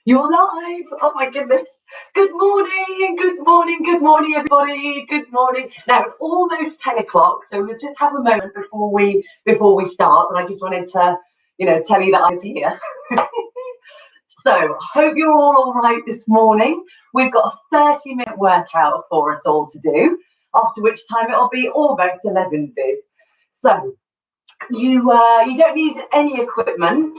You're live. Oh my goodness. Good morning, everybody. Good morning. Now it's almost 10 o'clock, so we'll just have a moment before we start. But I just wanted to, tell you that I was here. So hope you're all right this morning. We've got a 30-minute workout for us all to do, after which time it'll be almost 11's. So you don't need any equipment.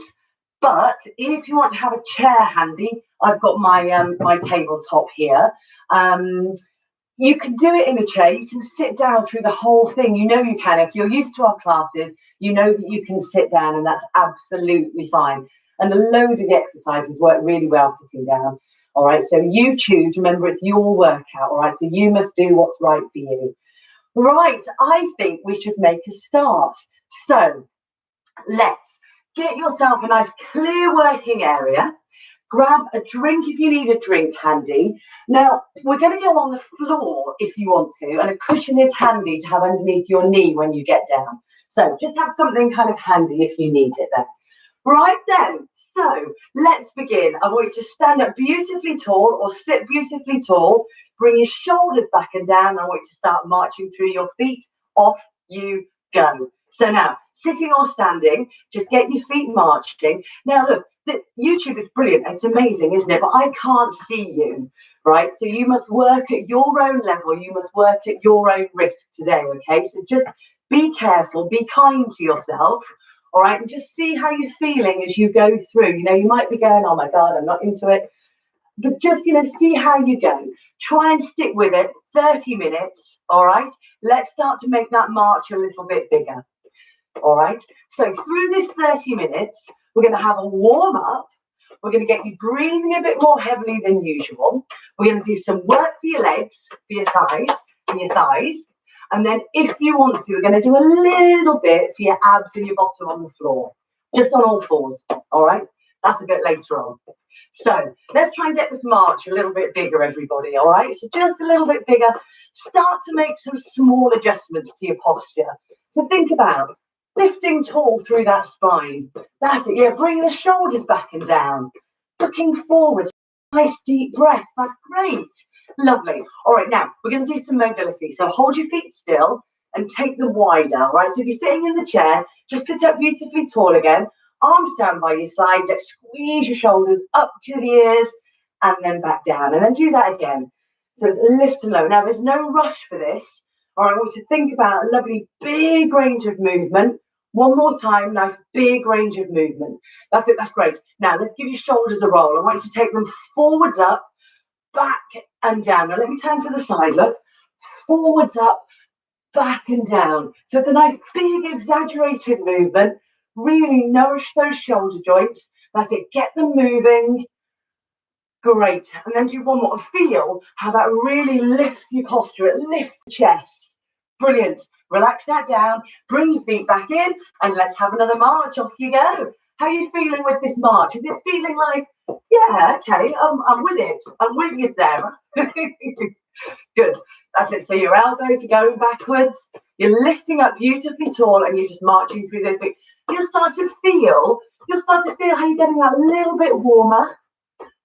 But if you want to have a chair handy, I've got my my tabletop here. You can do it in a chair. You can sit down through the whole thing. You know you can. If you're used to our classes, you know that you can sit down, and that's absolutely fine. And a load of the exercises work really well sitting down. All right, so you choose. Remember, it's your workout. All right, so you must do what's right for you. Right, I think we should make a start. So let's get yourself a nice clear working area. Grab a drink if you need a drink handy. Now, we're going to go on the floor if you want to, and a cushion is handy to have underneath your knee when you get down. So just have something kind of handy if you need it there. Right then, so let's begin. I want you to stand up beautifully tall or sit beautifully tall. Bring your shoulders back and down. I want you to start marching through your feet. Off you go. So now, sitting or standing, just get your feet marching. Now look, YouTube is brilliant. It's amazing, isn't it? But I can't see you, right? So you must work at your own level. You must work at your own risk today, okay? So just be careful, be kind to yourself, all right? And just see how you're feeling as you go through. You might be going, oh my God, I'm not into it. But just, see how you go. Try and stick with it, 30 minutes, all right? Let's start to make that march a little bit bigger. All right, so through this 30 minutes, we're going to have a warm up. We're going to get you breathing a bit more heavily than usual. We're going to do some work for your legs, for your thighs. And then if you want to, we're going to do a little bit for your abs and your bottom on the floor, just on all fours. All right, that's a bit later on. So let's try and get this march a little bit bigger, everybody. All right, so just a little bit bigger. Start to make some small adjustments to your posture. So think about lifting tall through that spine. That's it. Yeah, bring the shoulders back and down. Looking forward. Nice deep breaths. That's great. Lovely. All right, now we're going to do some mobility. So hold your feet still and take them wider. All right, so if you're sitting in the chair, just sit up beautifully tall again. Arms down by your side. Just squeeze your shoulders up to the ears and then back down. And then do that again. So it's lift and low. Now, there's no rush for this. All right, I want you to think about a lovely big range of movement. One more time, nice big range of movement. That's it, that's great. Now, let's give your shoulders a roll. I want you to take them forwards up, back and down. Now, let me turn to the side, look. Forwards up, back and down. So it's a nice big exaggerated movement. Really nourish those shoulder joints. That's it, get them moving. Great. And then do one more. Feel how that really lifts your posture. It lifts the chest. Brilliant. Relax that down. Bring your feet back in and let's have another march. Off you go. How are you feeling with this march? Is it feeling like, yeah, okay, I'm with it. I'm with you, Sarah. Good. That's it. So your elbows are going backwards. You're lifting up beautifully tall and you're just marching through this week. You'll start to feel how you're getting that little bit warmer.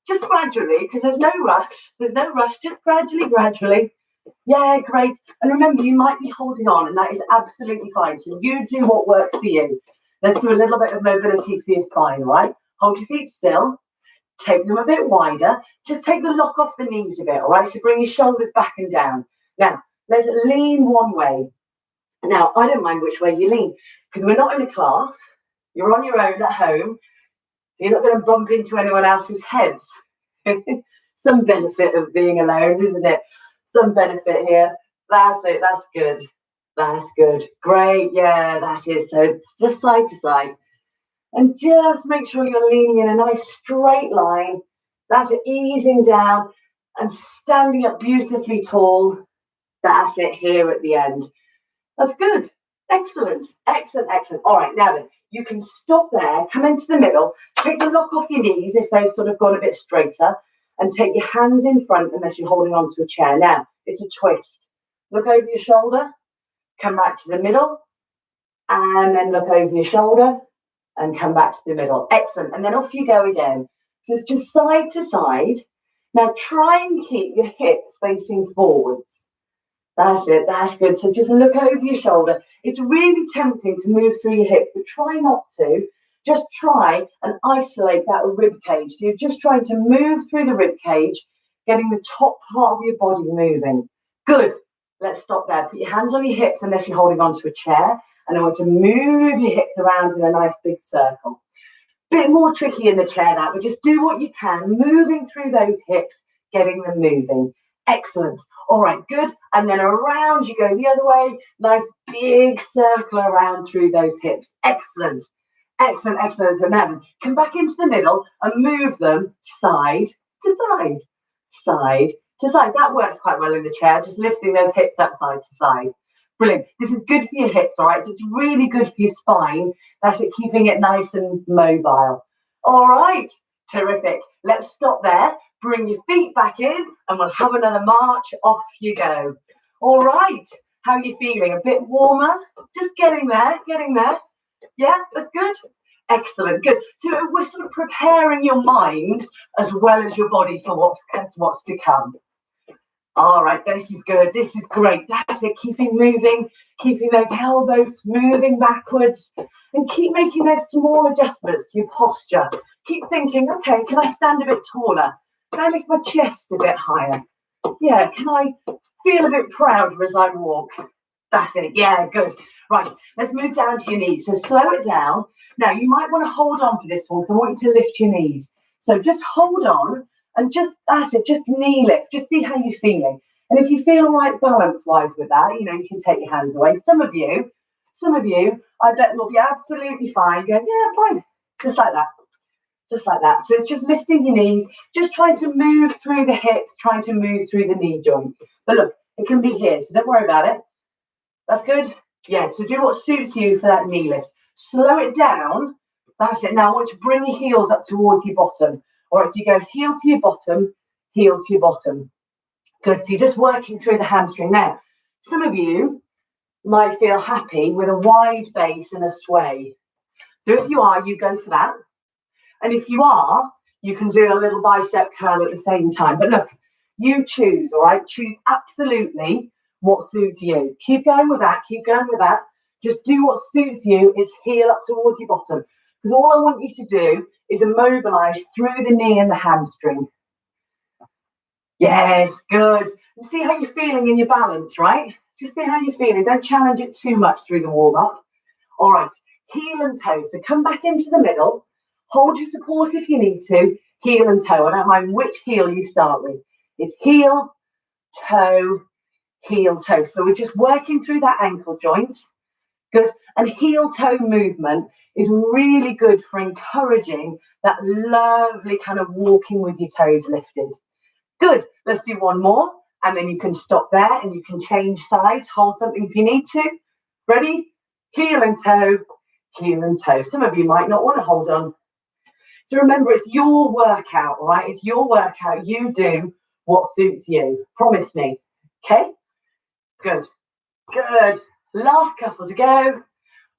Just gradually, because there's no rush, just gradually. Yeah, great. And remember, you might be holding on, and that is absolutely fine. So you do what works for you. Let's do a little bit of mobility for your spine, all right? Hold your feet still. Take them a bit wider. Just take the lock off the knees a bit, all right? So bring your shoulders back and down. Now, let's lean one way. Now, I don't mind which way you lean, because we're not in a class. You're on your own at home. You're not going to bump into anyone else's heads. Some benefit of being alone, isn't it? Some benefit here. That's it. That's good. That's good. Great. Yeah, that's it. So it's just side to side. And just make sure you're leaning in a nice straight line. That's it. Easing down and standing up beautifully tall. That's it here at the end. That's good. Excellent. All right, now then, you can stop there, come into the middle, take the lock off your knees if they've sort of gone a bit straighter, and take your hands in front unless you're holding onto a chair. Now, it's a twist. Look over your shoulder, come back to the middle, and then look over your shoulder and come back to the middle. Excellent. And then off you go again. So it's just side to side. Now try and keep your hips facing forwards. That's it, that's good. So just look over your shoulder. It's really tempting to move through your hips, but try not to. Just try and isolate that rib cage. So you're just trying to move through the rib cage, getting the top part of your body moving. Good. Let's stop there. Put your hands on your hips unless you're holding onto a chair. And I want to move your hips around in a nice big circle. Bit more tricky in the chair that, but just do what you can, moving through those hips, getting them moving. Excellent. All right, good. And then around you go the other way. Nice big circle around through those hips. Excellent. Excellent, excellent. So now come back into the middle and move them side to side, side to side. That works quite well in the chair, just lifting those hips up side to side. Brilliant. This is good for your hips, all right? So it's really good for your spine. That's it, keeping it nice and mobile. All right. Terrific. Let's stop there. Bring your feet back in and we'll have another march. Off you go. All right. How are you feeling? A bit warmer? Just getting there, getting there. Yeah, that's good. Excellent, good. So we're sort of preparing your mind as well as your body for what's to come. All right, this is good. This is great. That's it. Keeping moving, keeping those elbows moving backwards, and keep making those small adjustments to your posture. Keep thinking, okay, can I stand a bit taller? Can I lift my chest a bit higher? Yeah, can I feel a bit prouder as I walk? That's it. Yeah, good. Right, let's move down to your knees. So slow it down. Now, you might want to hold on for this one, so I want you to lift your knees. So just hold on and that's it, just knee lift. Just see how you're feeling. And if you feel all right balance-wise with that, you can take your hands away. Some of you, I bet will be absolutely fine. Going, yeah, fine. Just like that. Just like that. So it's just lifting your knees, just trying to move through the hips, trying to move through the knee joint. But look, it can be here, so don't worry about it. That's good. Yeah, so do what suits you for that knee lift. Slow it down. That's it. Now I want you to bring your heels up towards your bottom. All right, so you go heel to your bottom, heel to your bottom. Good. So you're just working through the hamstring. Now, some of you might feel happy with a wide base and a sway. So if you are, you go for that. And if you are, you can do a little bicep curl at the same time. But look, you choose, all right? Choose absolutely what suits you. Keep going with that. Keep going with that. Just do what suits you. It's heel up towards your bottom. Because all I want you to do is immobilize through the knee and the hamstring. Yes, good. See how you're feeling in your balance, right? Just see how you're feeling. Don't challenge it too much through the warm-up. All right, heel and toe. So come back into the middle. Hold your support if you need to. Heel and toe. I don't mind which heel you start with. It's heel, toe, heel, toe. So we're just working through that ankle joint. Good. And heel toe movement is really good for encouraging that lovely kind of walking with your toes lifted. Good. Let's do one more. And then you can stop there and you can change sides. Hold something if you need to. Ready? Heel and toe, heel and toe. Some of you might not want to hold on. So remember, it's your workout, all right? It's your workout. You do what suits you. Promise me. Okay? Good. Good. Last couple to go.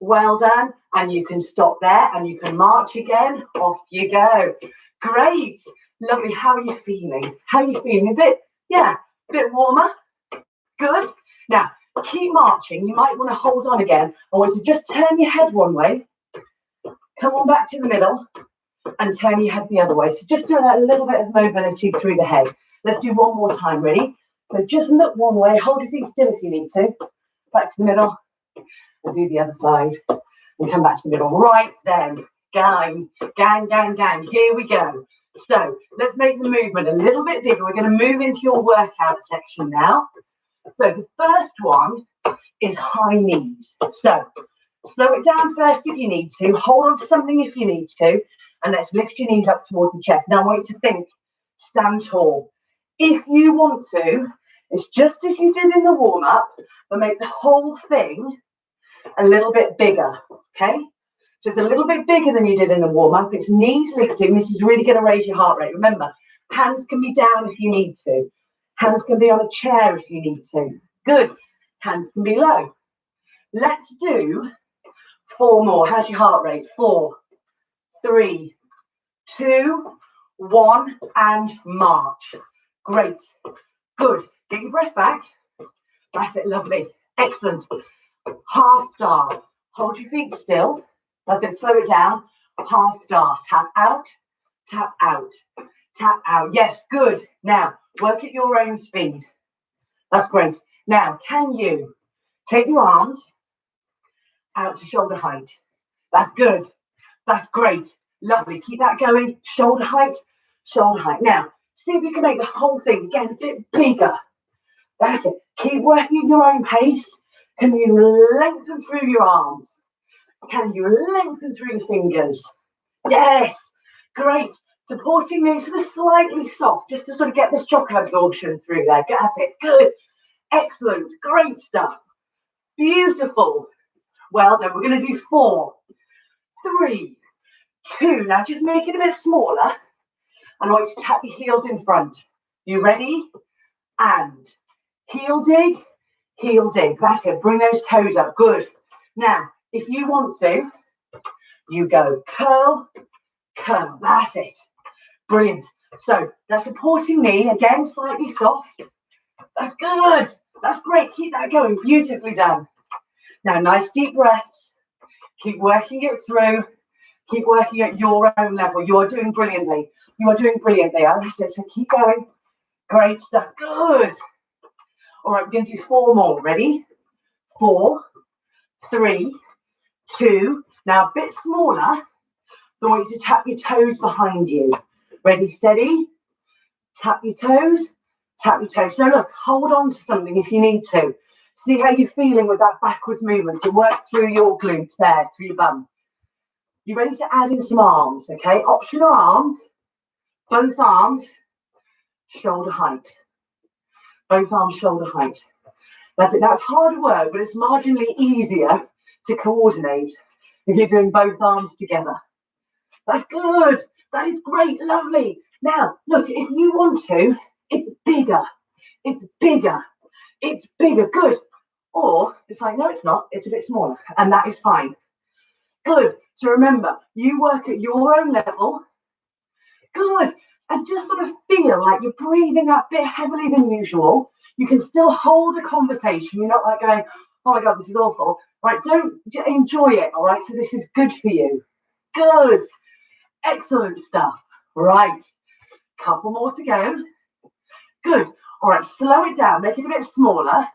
Well done. And you can stop there and you can march again. Off you go. Great. Lovely. How are you feeling? How are you feeling? A bit warmer. Good. Now, keep marching. You might want to hold on again. I want you to just turn your head one way. Come on back to the middle and turn your head the other way. So just do that little bit of mobility through the head. Let's do one more time. Ready? So just look one way. Hold your feet still if you need to. Back to the middle. And do the other side. And come back to the middle. Right then. Gang, gang, gang, gang. Here we go. So let's make the movement a little bit bigger. We're going to move into your workout section now. So the first one is high knees. So slow it down first if you need to. Hold on to something if you need to. And let's lift your knees up towards the chest. Now I want you to think, stand tall. If you want to, it's just as you did in the warm-up, but make the whole thing a little bit bigger, okay? So it's a little bit bigger than you did in the warm-up. It's knees lifting. This is really going to raise your heart rate. Remember, hands can be down if you need to. Hands can be on a chair if you need to. Good. Hands can be low. Let's do 4 more. How's your heart rate? 4, 3, 2, 1, and march. Great. Good. Get your breath back. That's it. Lovely. Excellent. Half star. Hold your feet still. That's it. Slow it down. Half star. Tap out. Tap out. Tap out. Yes. Good. Now, work at your own speed. That's great. Now, can you take your arms out to shoulder height? That's good. That's great. Lovely. Keep that going. Shoulder height. Shoulder height. Now, see if you can make the whole thing again a bit bigger. That's it. Keep working at your own pace. Can you lengthen through your arms? Can you lengthen through your fingers? Yes. Great. Supporting me sort of slightly soft, just to sort of get this shock absorption through there. That's it. Good. Excellent. Great stuff. Beautiful. Well done. We're going to do 4, 3, 2. Now just make it a bit smaller. And I want you to tap your heels in front. You ready? And heel dig, heel dig. That's it. Bring those toes up. Good. Now, if you want to, you go curl, curl. That's it. Brilliant. So that supporting knee, again, slightly soft. That's good. That's great. Keep that going. Beautifully done. Now, nice deep breaths. Keep working it through. Keep working at your own level. You are doing brilliantly. You are doing brilliantly. That's it. So keep going. Great stuff. Good. All right, we're going to do 4 more. Ready? 4, 3, 2. Now, a bit smaller. So I want you to tap your toes behind you. Ready, steady. Tap your toes. Tap your toes. So look, hold on to something if you need to. See how you're feeling with that backwards movement. So it works through your glutes there, through your bum. You ready to add in some arms, okay? Optional arms. Both arms, shoulder height. Both arms, shoulder height. That's it. That's hard work, but it's marginally easier to coordinate if you're doing both arms together. That's good. That is great. Lovely. Now, look, if you want to, it's bigger. It's bigger. It's bigger. Good. Or it's like, no, it's not. It's a bit smaller. And that is fine. Good. So remember, you work at your own level. Good. And just sort of feel like you're breathing a bit heavily than usual. You can still hold a conversation. You're not like going, oh my God, this is awful. Right, don't enjoy it, all right? So this is good for you. Good. Excellent stuff. Right. Couple more to go. Good. All right, slow it down. Make it a bit smaller.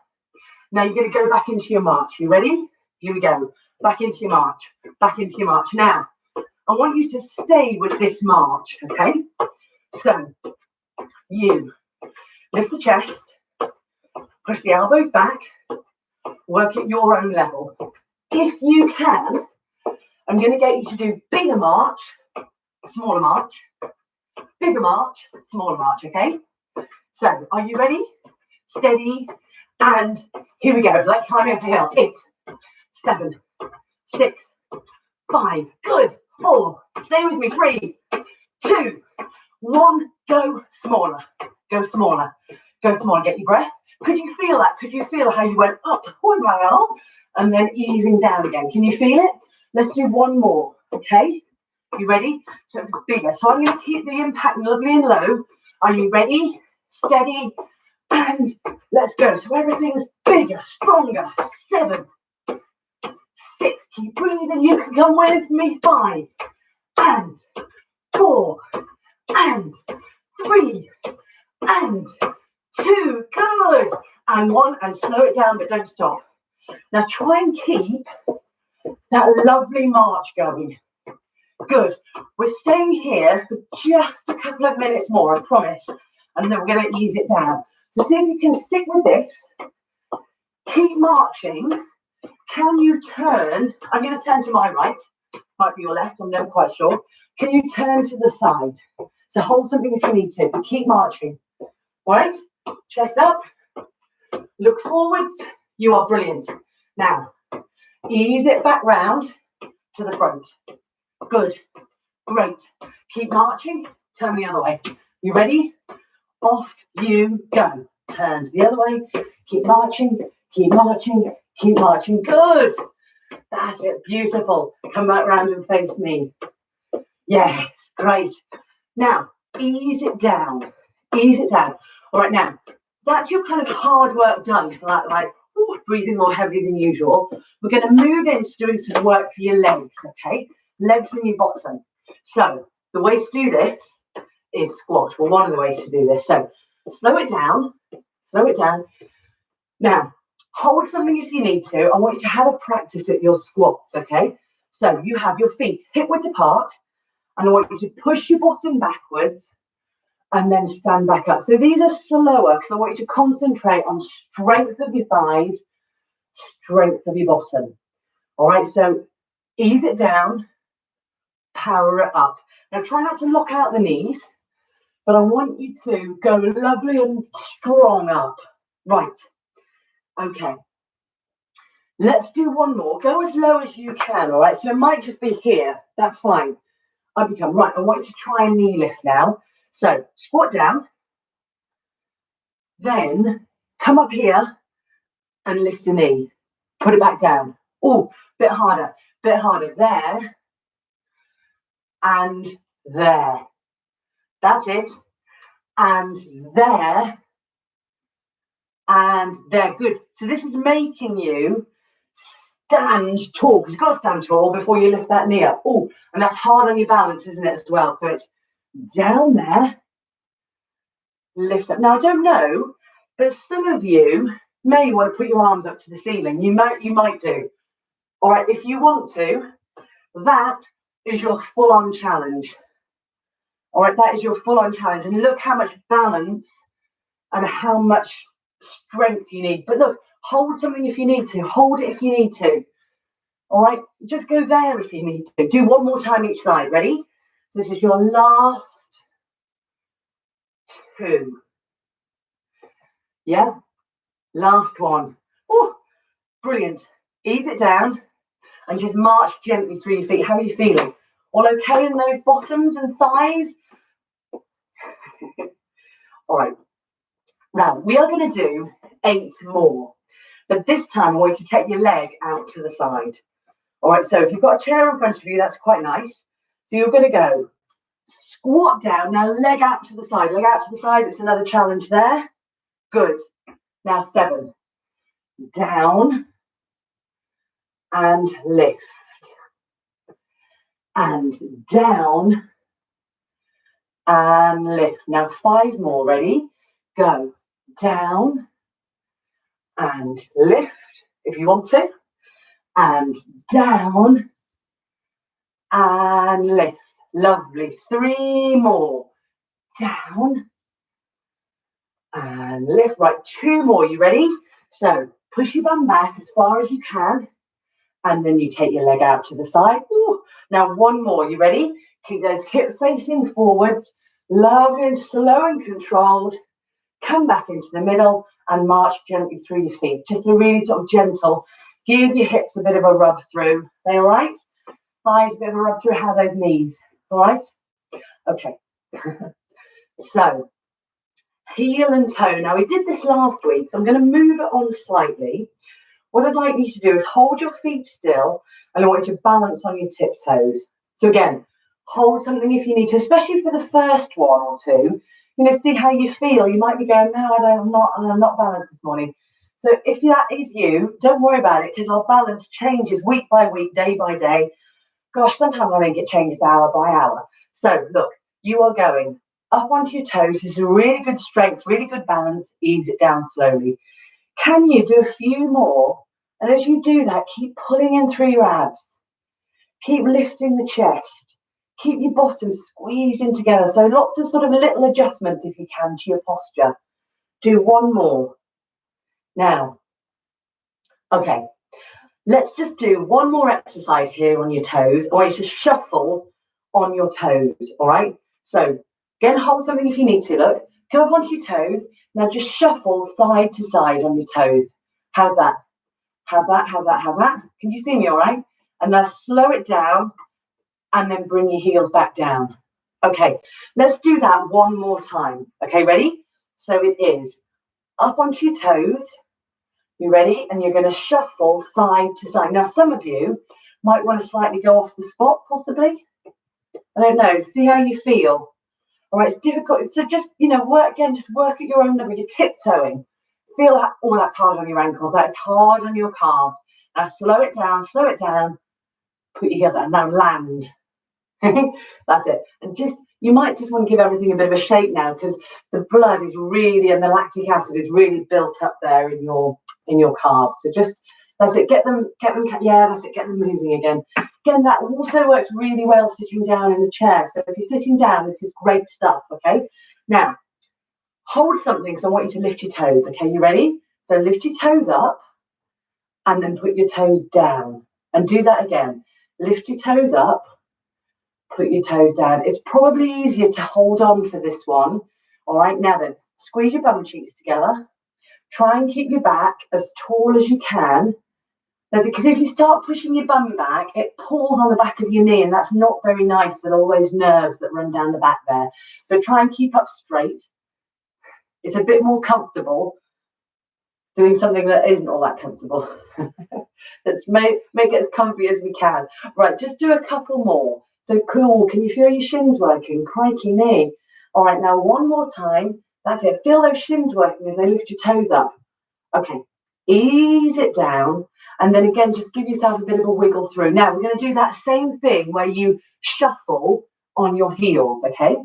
Now you're going to go back into your march. You ready? Here we go. Back into your march. Back into your march. Now, I want you to stay with this march, okay? So, you lift the chest, push the elbows back, work at your own level. If you can, I'm going to get you to do bigger march, smaller march, bigger march, smaller march, okay? So, are you ready? Steady, and here we go. Like climbing up a hill. 8, 7, 6, 5. Good. 4. Stay with me. 3, 2, 1. Go smaller. Go smaller. Go smaller. Get your breath. Could you feel that? Could you feel how you went up one mile and then easing down again? Can you feel it? Let's do 1 more. Okay. You ready? So it's bigger. So I'm going to keep the impact lovely and low. Are you ready? Steady. And let's go. So everything's bigger, stronger. 7, 6. Keep breathing. You can come with me. 5 and 4 and 3 and 2. Good. And 1. And slow it down, but don't stop. Now try and keep that lovely march going. Good. We're staying here for just a couple of minutes more, I promise. And then we're going to ease it down. So see if you can stick with this. Keep marching. Can you turn? I'm going to turn to my right. Might be your left. I'm never quite sure. Can you turn to the side? So hold something if you need to, but keep marching. All right? Chest up. Look forwards. You are brilliant. Now, ease it back round to the front. Good. Great. Keep marching. Turn the other way. You ready? Off you go. Turn to the other way. Keep marching. Keep marching. Keep marching. Good. That's it. Beautiful. Come back round and face me. Yes. Great. Now, ease it down, ease it down. All right, now, that's your kind of hard work done for that, like, ooh, breathing more heavily than usual. We're going to move into doing some work for your legs, okay? Legs and your bottom. So the way to do this is squat. Well, one of the ways to do this. So slow it down, slow it down. Now, hold something if you need to. I want you to have a practice at your squats, okay? So you have your feet hip width apart, and I want you to push your bottom backwards and then stand back up. So these are slower because I want you to concentrate on strength of your thighs, strength of your bottom. All right, so ease it down, power it up. Now try not to lock out the knees, but I want you to go lovely and strong up. Right, okay. Let's do one more. Go as low as you can, all right? So it might just be here. That's fine. I want you to try a knee lift now. So squat down, then come up here and lift a knee. Put it back down. Oh, bit harder. There and there. That's it. And there and there. Good. So this is making you stand tall, because you've got to stand tall before you lift that knee up. Oh, and that's hard on your balance, isn't it, as well? So it's down there, lift up. Now, I don't know, but some of you may want to put your arms up to the ceiling. You might do. All right, if you want to, that is your full-on challenge. All right, that is your full-on challenge. And look how much balance and how much strength you need. But look, hold something if you need to. Hold it if you need to. All right, just go there if you need to. Do one more time each side. Ready? So this is your last 2. Yeah, last one. Oh, brilliant. Ease it down and just march gently through your feet. How are you feeling? All okay in those bottoms and thighs? All right. Now, we are going to do 8 more. But this time, I want you to take your leg out to the side. All right, so if you've got a chair in front of you, that's quite nice. So you're going to go squat down. Now, leg out to the side. Leg out to the side. It's another challenge there. Good. Now, 7. Down and lift. And down and lift. Now 5 more. Ready? Go. Down and lift if you want to. And down and lift. Lovely. 3 more. Down and lift. Right, 2 more. You ready? So push your bum back as far as you can. And then you take your leg out to the side. Ooh. Now 1 more. You ready? Keep those hips facing forwards. Lovely and slow and controlled. Come back into the middle and march gently through your feet. Just a really sort of gentle. Give your hips a bit of a rub through. They all right? Thighs a bit of a rub through. How are those knees? All right? Okay. So, heel and toe. Now, we did this last week, so I'm going to move it on slightly. What I'd like you to do is hold your feet still, and I want you to balance on your tiptoes. So again, hold something if you need to, especially for the first 1 or 2. You know, see how you feel. You might be going, no, I'm not balanced this morning. So if that is you, don't worry about it, because our balance changes week by week, day by day. Gosh, sometimes I think it changes hour by hour. So look, you are going up onto your toes. This is really good strength, really good balance. Ease it down slowly. Can you do a few more? And as you do that, keep pulling in through your abs. Keep lifting the chest. Keep your bottom squeezed in together. So lots of sort of little adjustments, if you can, to your posture. Do 1 more. Now, okay, let's just do 1 more exercise here on your toes. I want you to shuffle on your toes, all right? So again, hold something if you need to. Look, come up onto your toes. Now just shuffle side to side on your toes. How's that? How's that? How's that? How's that? Can you see me all right? And now slow it down and then bring your heels back down. Okay, let's do that 1 more time. Okay, ready? So it is up onto your toes. You ready? And you're going to shuffle side to side. Now, some of you might want to slightly go off the spot, possibly. I don't know. See how you feel. All right, it's difficult. So just, work at your own level. You're tiptoeing. Feel that, oh, that's hard on your ankles. That's hard on your calves. Now slow it down. Put your heels out. Now land. That's it. And you might just want to give everything a bit of a shake now, because the blood is really, and the lactic acid is really built up there in your calves. So just, that's it. Get them. Yeah, that's it. Get them moving again. Again, that also works really well sitting down in the chair. So if you're sitting down, this is great stuff. Okay. Now, hold something. So I want you to lift your toes. Okay, you ready? So lift your toes up, and then put your toes down, and do that again. Lift your toes up. Put your toes down. It's probably easier to hold on for this one. All right, now then, squeeze your bum cheeks together. Try and keep your back as tall as you can. Because if you start pushing your bum back, it pulls on the back of your knee, and that's not very nice with all those nerves that run down the back there. So try and keep up straight. It's a bit more comfortable doing something that isn't all that comfortable. Let's make it as comfy as we can. Right, just do a couple more. So cool. Can you feel your shins working? Crikey me. All right, now one more time. That's it. Feel those shins working as they lift your toes up. Okay, ease it down. And then again, just give yourself a bit of a wiggle through. Now, we're going to do that same thing where you shuffle on your heels, okay?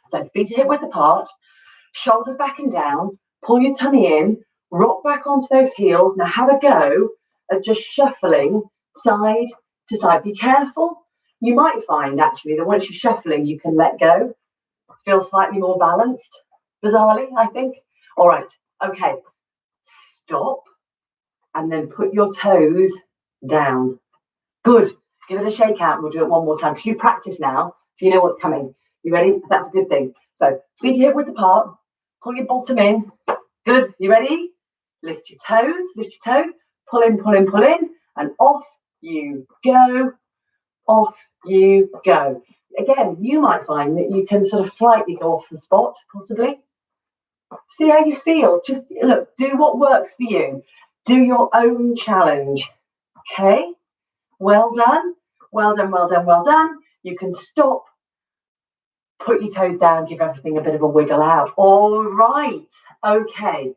So feet are hip width apart, shoulders back and down, pull your tummy in, rock back onto those heels. Now have a go at just shuffling side to side. Be careful. You might find actually that once you're shuffling, you can let go. Feel slightly more balanced, bizarrely, I think. All right, okay. Stop, and then put your toes down. Good. Give it a shake out, and we'll do it one more time, because you practice now, so you know what's coming. You ready? That's a good thing. So feet hip width apart, pull your bottom in. Good. You ready? Lift your toes, pull in, and off you go. Off you go. Again, you might find that you can sort of slightly go off the spot, possibly. See how you feel. Just look, do what works for you. Do your own challenge. Okay? Well done. Well done. You can stop. Put your toes down, give everything a bit of a wiggle out. All right. Okay.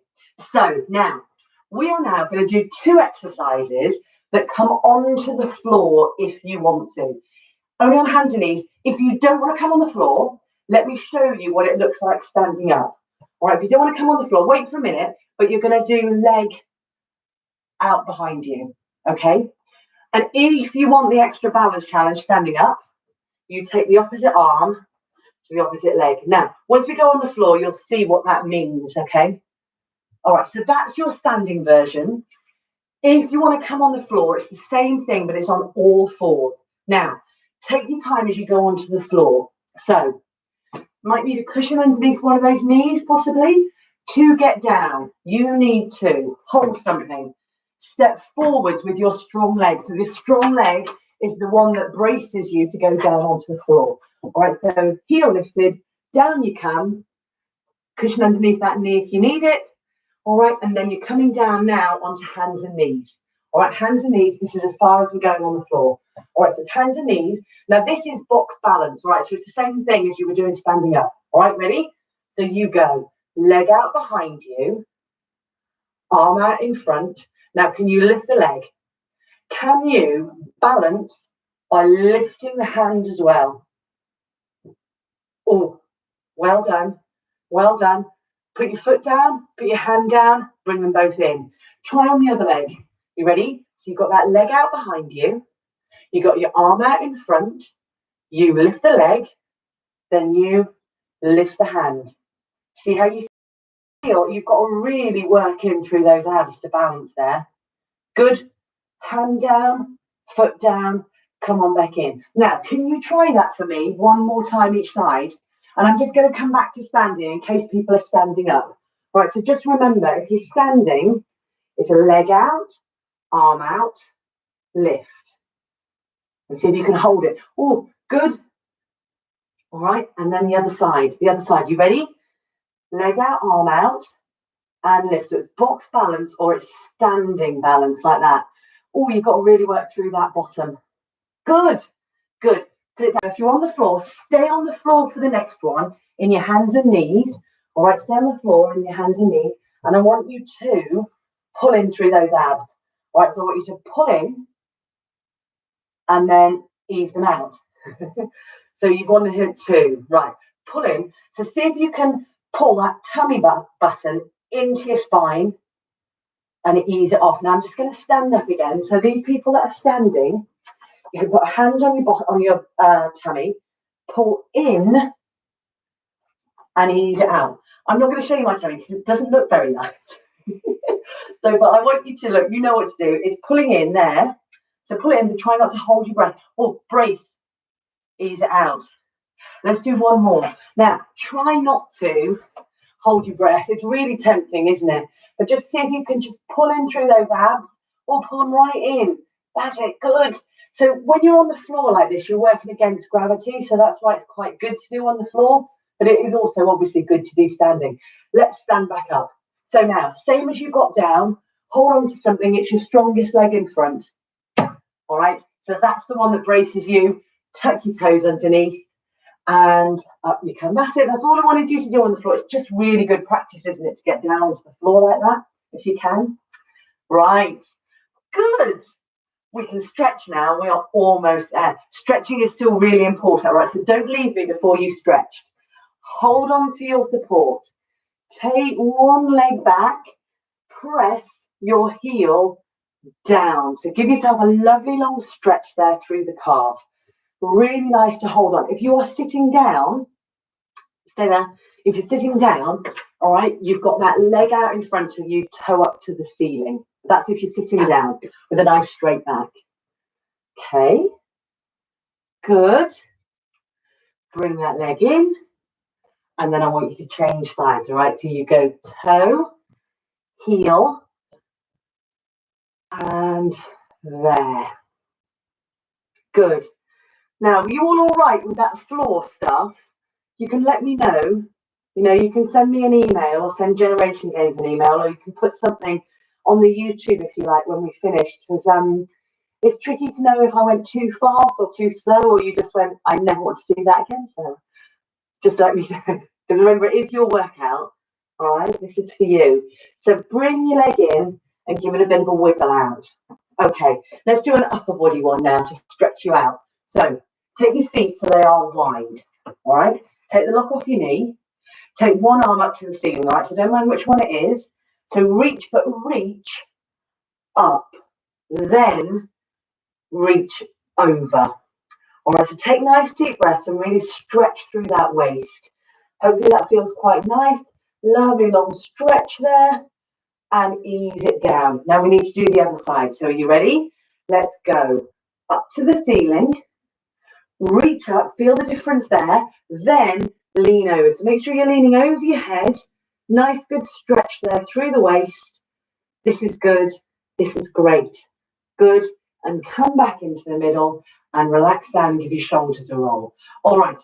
So now, we are now going to do 2 exercises that come onto the floor if you want to. Only on hands and knees. If you don't want to come on the floor, let me show you what it looks like standing up. All right, if you don't want to come on the floor, wait for a minute, but you're going to do leg out behind you, okay? And if you want the extra balance challenge standing up, you take the opposite arm to the opposite leg. Now, once we go on the floor, you'll see what that means, okay? All right, so that's your standing version. If you want to come on the floor, it's the same thing, but it's on all fours. Now, take your time as you go onto the floor. So, might need a cushion underneath one of those knees, possibly. To get down, you need to hold something. Step forwards with your strong leg. So this strong leg is the one that braces you to go down onto the floor. All right, so heel lifted, down you come. Cushion underneath that knee if you need it. All right, and then you're coming down now onto hands and knees. All right, hands and knees, this is as far as we're going on the floor. All right, so it's hands and knees. Now this is box balance, all right? So it's the same thing as you were doing standing up. All right, ready? So you go, leg out behind you, arm out in front. Now, can you lift the leg? Can you balance by lifting the hand as well? Oh, well done, well done. Put your foot down, put your hand down, bring them both in. Try on the other leg. You ready? So you've got that leg out behind you. You've got your arm out in front. You lift the leg, then you lift the hand. See how you feel? You've got to really work in through those abs to balance there. Good. Hand down, foot down, come on back in. Now, can you try that for me one more time each side? And I'm just going to come back to standing in case people are standing up. All right, so just remember, if you're standing, it's a leg out, arm out, lift. And see if you can hold it. Oh, good. All right, and then the other side. You ready? Leg out, arm out, and lift. So it's box balance or it's standing balance like that. Oh, you've got to really work through that bottom. Good, good. Put it down. If you're on the floor, stay on the floor for the next one. in your hands and knees. All right, stay on the floor in your hands and knees. And I want you to pull in through those abs. All right, so I want you to pull in and then ease them out. So you want to hit 2. Right, pull in. So see if you can pull that tummy button into your spine and ease it off. Now I'm just going to stand up again. So these people that are standing, you can put a hand on your tummy, pull in and ease it out. I'm not going to show you my tummy because it doesn't look very nice. So, but I want you to look, you know what to do. It's pulling in there. So pull it in, but try not to hold your breath. Oh, brace, ease it out. Let's do one more. Now, try not to hold your breath. It's really tempting, isn't it? But just see if you can just pull in through those abs or pull them right in. That's it, good. So when you're on the floor like this, you're working against gravity. So that's why it's quite good to do on the floor. But it is also obviously good to do standing. Let's stand back up. So now, same as you got down, hold on to something. It's your strongest leg in front. All right, so that's the one that braces you. Tuck your toes underneath and up you come. That's it. That's all I wanted you to do on the floor. It's just really good practice, isn't it, to get down onto the floor like that, if you can. Right, good. We can stretch now. We are almost there. Stretching is still really important, all right? So don't leave me before you stretched. Hold on to your support. Take one leg back. Press your heel down. So give yourself a lovely long stretch there through the calf. Really nice to hold on. If you are sitting down, stay there. If you're sitting down, all right, you've got that leg out in front of you, toe up to the ceiling. That's if you're sitting down with a nice straight back. Okay, good. Bring that leg in. And then I want you to change sides, all right? So you go toe, heel, and there. Good. Now, are you all right with that floor stuff? You can let me know. You know, you can send me an email or send Generation Games an email, or you can put something on the YouTube if you like when we finished. Because it's tricky to know if I went too fast or too slow, or you just went, I never want to do that again. So just let me know. Because remember, it is your workout. All right, this is for you. So bring your leg in and give it a bit of a wiggle out. Okay, let's do an upper body one now to stretch you out. So take your feet so they are wide. All right, take the lock off your knee. Take one arm up to the ceiling. All right, so don't mind which one it is. So reach, but reach up, then reach over. All right, so take nice deep breaths and really stretch through that waist. Hopefully that feels quite nice. Lovely long stretch there and ease it down. Now we need to do the other side. So are you ready? Let's go up to the ceiling. Reach up, feel the difference there. Then lean over. So make sure you're leaning over your head. Nice good stretch there through the waist. This is good. This is great. Good. And come back into the middle and relax down and give your shoulders a roll. All right.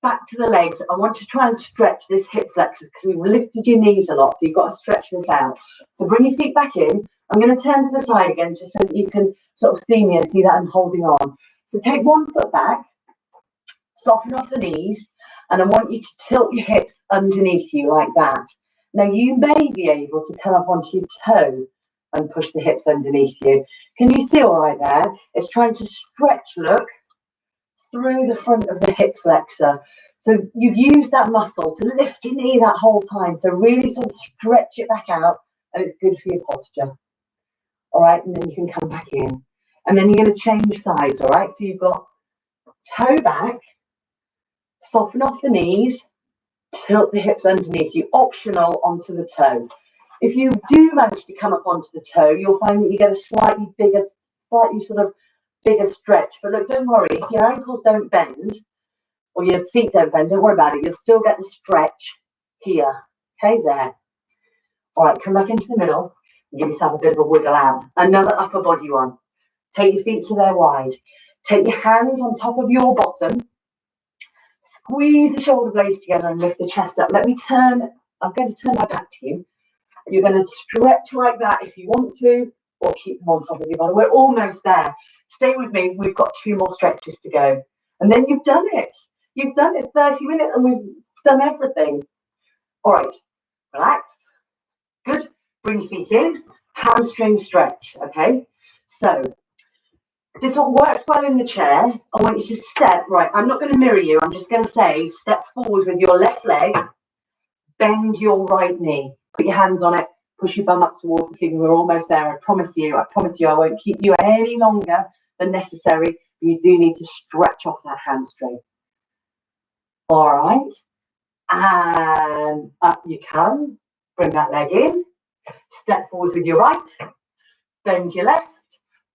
Back to the legs. I want to try and stretch this hip flexor because we've lifted your knees a lot, so you've got to stretch this out. So bring your feet back in. I'm going to turn to the side again just so that you can sort of see me and see that I'm holding on. So take one foot back, soften off the knees, and I want you to tilt your hips underneath you like that. Now you may be able to come up onto your toe and push the hips underneath you. Can you see all right there? It's trying to stretch, look, through the front of the hip flexor. So you've used that muscle to lift your knee that whole time. So really sort of stretch it back out and it's good for your posture. All right, and then you can come back in. And then you're going to change sides, all right? So you've got toe back, soften off the knees, tilt the hips underneath you, optional onto the toe. If you do manage to come up onto the toe, you'll find that you get a slightly sort of bigger stretch. But look, don't worry, if your ankles don't bend or your feet don't bend, don't worry about it. You'll still get the stretch here. Okay, there. All right, come back into the middle and give yourself a bit of a wiggle out. Another upper body one. Take your feet so they're wide. Take your hands on top of your bottom. Squeeze the shoulder blades together and lift the chest up. Let me turn. I'm going to turn my back to you. You're going to stretch like that if you want to, or keep them on top of your body. We're almost there. Stay with me. We've got 2 more stretches to go. And then you've done it. You've done it 30 minutes and we've done everything. All right, relax. Good. Bring your feet in. Hamstring stretch. Okay. So this all works well in the chair. I want you to step. Right. I'm not going to mirror you. I'm just going to say step forward with your left leg. Bend your right knee. Put your hands on it. Push your bum up towards the ceiling. We're almost there. I promise you. I won't keep you any longer than necessary. You do need to stretch off that hamstring. All right. And up you come. Bring that leg in. Step forwards with your right. Bend your left.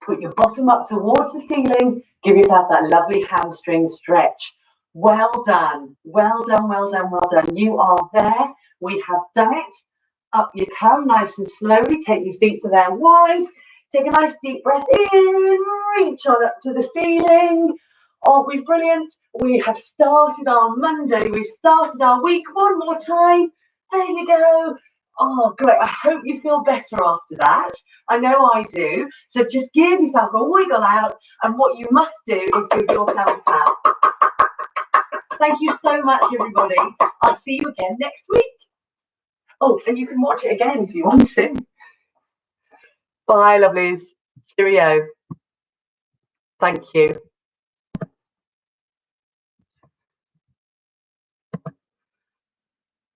Put your bottom up towards the ceiling. Give yourself that lovely hamstring stretch. Well done. Well done, well done, well done. You are there. We have done it. Up you come, nice and slowly. Take your feet so they're wide. Take a nice deep breath in. Reach on up to the ceiling. Oh, we're brilliant. We have started our Monday. We've started our week. One more time. There you go. Oh, great. I hope you feel better after that. I know I do. So just give yourself a wiggle out. And what you must do is give yourself a pat. Thank you so much, everybody. I'll see you again next week. Oh, and you can watch it again if you want to. Bye, lovelies. Cheerio. Thank you.